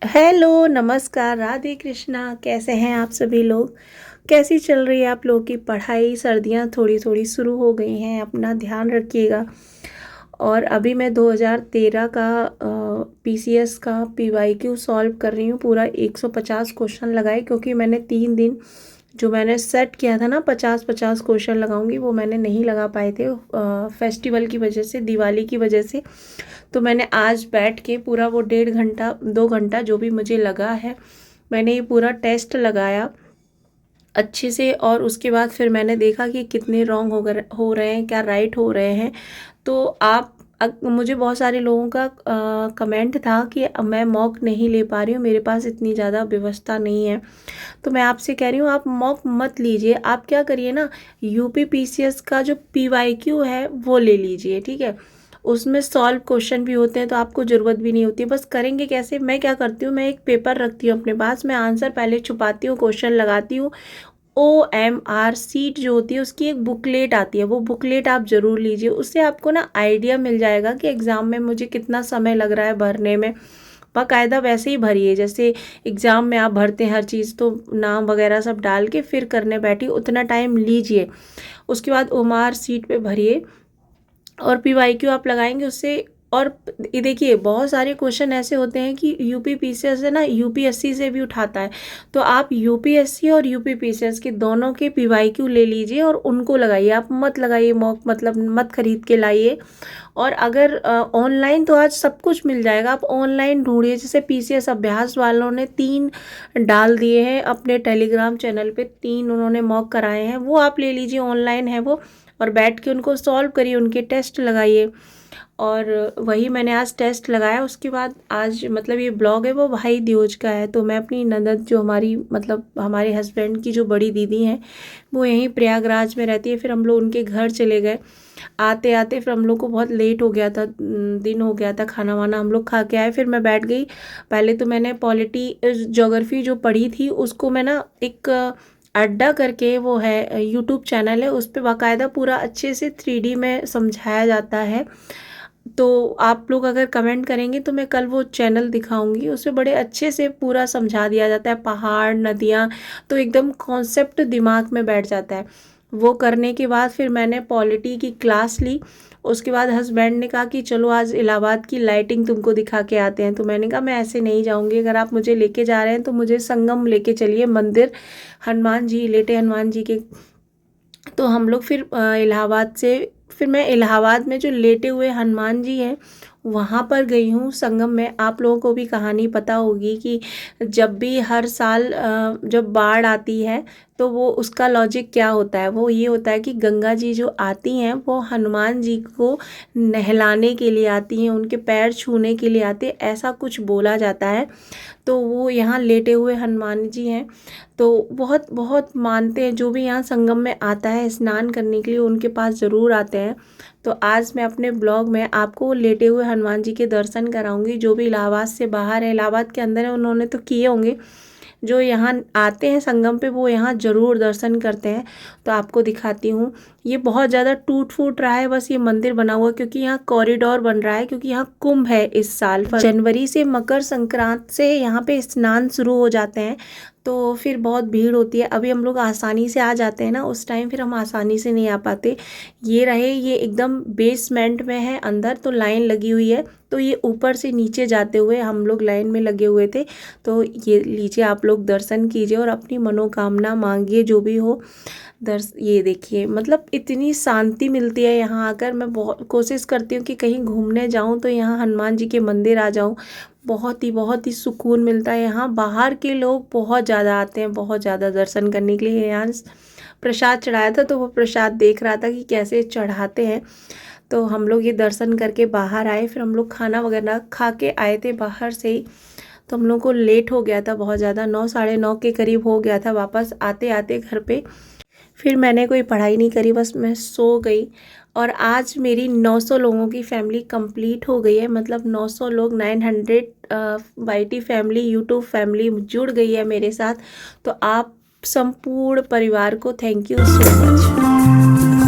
Hello, नमस्कार, राधे कृष्णा। कैसे हैं आप सभी लोग? कैसी चल रही है आप लोगों की पढ़ाई? सर्दियां थोड़ी थोड़ी शुरू हो गई हैं, अपना ध्यान रखिएगा। और अभी मैं 2013 का पीसीएस का पीवाईक्यू सॉल्व कर रही हूँ। पूरा 150 क्वेश्चन लगाए, क्योंकि मैंने 3 दिन जो मैंने सेट किया था ना 50-50 क्वेश्चन लगाऊंगी, वो मैंने नहीं लगा पाए थे फेस्टिवल की वजह से, दिवाली की वजह से। तो मैंने आज बैठ के पूरा वो 1.5 घंटा 2 घंटा जो भी मुझे लगा है, मैंने ये पूरा टेस्ट लगाया अच्छे से। और उसके बाद फिर मैंने देखा कि कितने रॉन्ग हो रहे हैं, क्या राइट हो रहे हैं। तो मुझे बहुत सारे लोगों का कमेंट था कि मैं मॉक नहीं ले पा रही हूँ, मेरे पास इतनी ज़्यादा व्यवस्था नहीं है। तो मैं आपसे कह रही हूँ, आप मॉक मत लीजिए। आप क्या करिए ना, यूपी पीसीएस का जो पीवाईक्यू है वो ले लीजिए, ठीक है। उसमें सॉल्व क्वेश्चन भी होते हैं, तो आपको ज़रूरत भी नहीं होती। बस करेंगे कैसे, मैं क्या करती हूँ, मैं एक पेपर रखती हूँ अपने पास, मैं आंसर पहले छुपाती हूँ, क्वेश्चन लगाती हूँ। OMR सीट जो होती है उसकी एक बुकलेट आती है, वो बुकलेट आप ज़रूर लीजिए। उससे आपको ना आइडिया मिल जाएगा कि एग्ज़ाम में मुझे कितना समय लग रहा है भरने में। बाकायदा वैसे ही भरिए जैसे एग्ज़ाम में आप भरते हैं हर चीज़, तो नाम वगैरह सब डाल के फिर करने बैठिए, उतना टाइम लीजिए। उसके बाद OMR सीट पे भरिए और पीवाईक्यू आप लगाएंगे उससे। और ये देखिए, बहुत सारे क्वेश्चन ऐसे होते हैं कि यूपी पीसीएस है ना, यूपीएससी से भी उठाता है। तो आप यूपीएससी और यूपी पीसीएस के दोनों के पीवाईक्यू ले लीजिए और उनको लगाइए। आप मत लगाइए मॉक, मतलब मत खरीद के लाइए। और अगर ऑनलाइन, तो आज सब कुछ मिल जाएगा, आप ऑनलाइन ढूंढिए। जैसे पीसीएस अभ्यास वालों ने 3 डाल दिए हैं अपने टेलीग्राम चैनल पे, 3 उन्होंने मॉक कराए हैं, वो आप ले लीजिए, ऑनलाइन है वो। और बैठ के उनको सॉल्व करिए, उनके टेस्ट लगाइए। और वही मैंने आज टेस्ट लगाया। उसके बाद आज मतलब ये ब्लॉग है वो भाई द्योज का है। तो मैं अपनी ननद, जो हमारी मतलब हमारे हस्बैंड की जो बड़ी दीदी हैं, वो यहीं प्रयागराज में रहती है, फिर हम लोग उनके घर चले गए। आते आते फिर हम लोग को बहुत लेट हो गया था, दिन हो गया था, खाना वाना हम लोग खा के आए। फिर मैं बैठ गई। पहले तो मैंने पॉलिटी ज्योग्राफी जो पढ़ी थी उसको मैं ना, एक अड्डा करके वो है यूट्यूब चैनल है, उस पर बाकायदा पूरा अच्छे से 3D में समझाया जाता है। तो आप लोग अगर कमेंट करेंगे तो मैं कल वो चैनल दिखाऊंगी, उसमें बड़े अच्छे से पूरा समझा दिया जाता है, पहाड़, नदियाँ, तो एकदम कॉन्सेप्ट दिमाग में बैठ जाता है। वो करने के बाद फिर मैंने पॉलिटी की क्लास ली। उसके बाद हस्बैंड ने कहा कि चलो आज इलाहाबाद की लाइटिंग तुमको दिखा के आते हैं। तो मैंने कहा मैं ऐसे नहीं जाऊंगी, अगर आप मुझे लेके जा रहे हैं तो मुझे संगम लेके चलिए, मंदिर, हनुमान जी, लेटे हनुमान जी के। तो हम लोग फिर इलाहाबाद से, फिर मैं इलाहाबाद में जो लेटे हुए हनुमान जी हैं वहाँ पर गई हूँ संगम में। आप लोगों को भी कहानी पता होगी कि जब भी हर साल जब बाढ़ आती है तो वो उसका लॉजिक क्या होता है, वो ये होता है कि गंगा जी जो आती हैं वो हनुमान जी को नहलाने के लिए आती हैं, उनके पैर छूने के लिए आते हैं, ऐसा कुछ बोला जाता है। तो वो यहाँ लेटे हुए हनुमान जी हैं, तो बहुत बहुत मानते हैं। जो भी यहाँ संगम में आता है स्नान करने के लिए, उनके पास ज़रूर आते हैं। तो आज मैं अपने ब्लॉग में आपको लेटे हुए हनुमान जी के दर्शन कराऊंगी। जो भी इलाहाबाद से बाहर है, इलाहाबाद के अंदर है, उन्होंने तो किए होंगे। जो यहाँ आते हैं संगम पे वो यहाँ ज़रूर दर्शन करते हैं। तो आपको दिखाती हूँ। ये बहुत ज़्यादा टूट फूट रहा है, बस ये मंदिर बना हुआ क्योंकि यहाँ कॉरिडोर बन रहा है, क्योंकि यहाँ कुंभ है इस साल। जनवरी से मकर संक्रांति से यहाँ पे स्नान शुरू हो जाते हैं, तो फिर बहुत भीड़ होती है। अभी हम लोग आसानी से आ जाते हैं ना, उस टाइम फिर हम आसानी से नहीं आ पाते। ये रहे, ये एकदम बेसमेंट में है अंदर, तो लाइन लगी हुई है। तो ये ऊपर से नीचे जाते हुए हम लोग लाइन में लगे हुए थे। तो ये लीजिए, आप लोग दर्शन कीजिए और अपनी मनोकामना मांगिए जो भी हो। ये देखिए, मतलब इतनी शांति मिलती है यहाँ आकर। मैं बहुत कोशिश करती हूँ कि कहीं घूमने जाऊँ तो यहाँ हनुमान जी के मंदिर आ जाऊँ। बहुत ही सुकून मिलता है यहाँ। बाहर के लोग बहुत ज़्यादा आते हैं, बहुत ज़्यादा दर्शन करने के लिए। यहाँ प्रसाद चढ़ाया था तो वो प्रसाद देख रहा था कि कैसे चढ़ाते हैं। तो हम लोग ये दर्शन करके बाहर आए, फिर हम लोग खाना वगैरह खा के आए थे बाहर से ही। तो हम लोग को लेट हो गया था बहुत ज़्यादा, 9 साढ़े 9 के करीब हो गया था वापस आते आते घर पे। फिर मैंने कोई पढ़ाई नहीं करी, बस मैं सो गई। और आज मेरी 900 लोगों की फैमिली कंप्लीट हो गई है, मतलब 900 लोग, 900 वाईटी फैमिली, यूट्यूब फैमिली जुड़ गई है मेरे साथ। तो आप संपूर्ण परिवार को थैंक यू सो मच।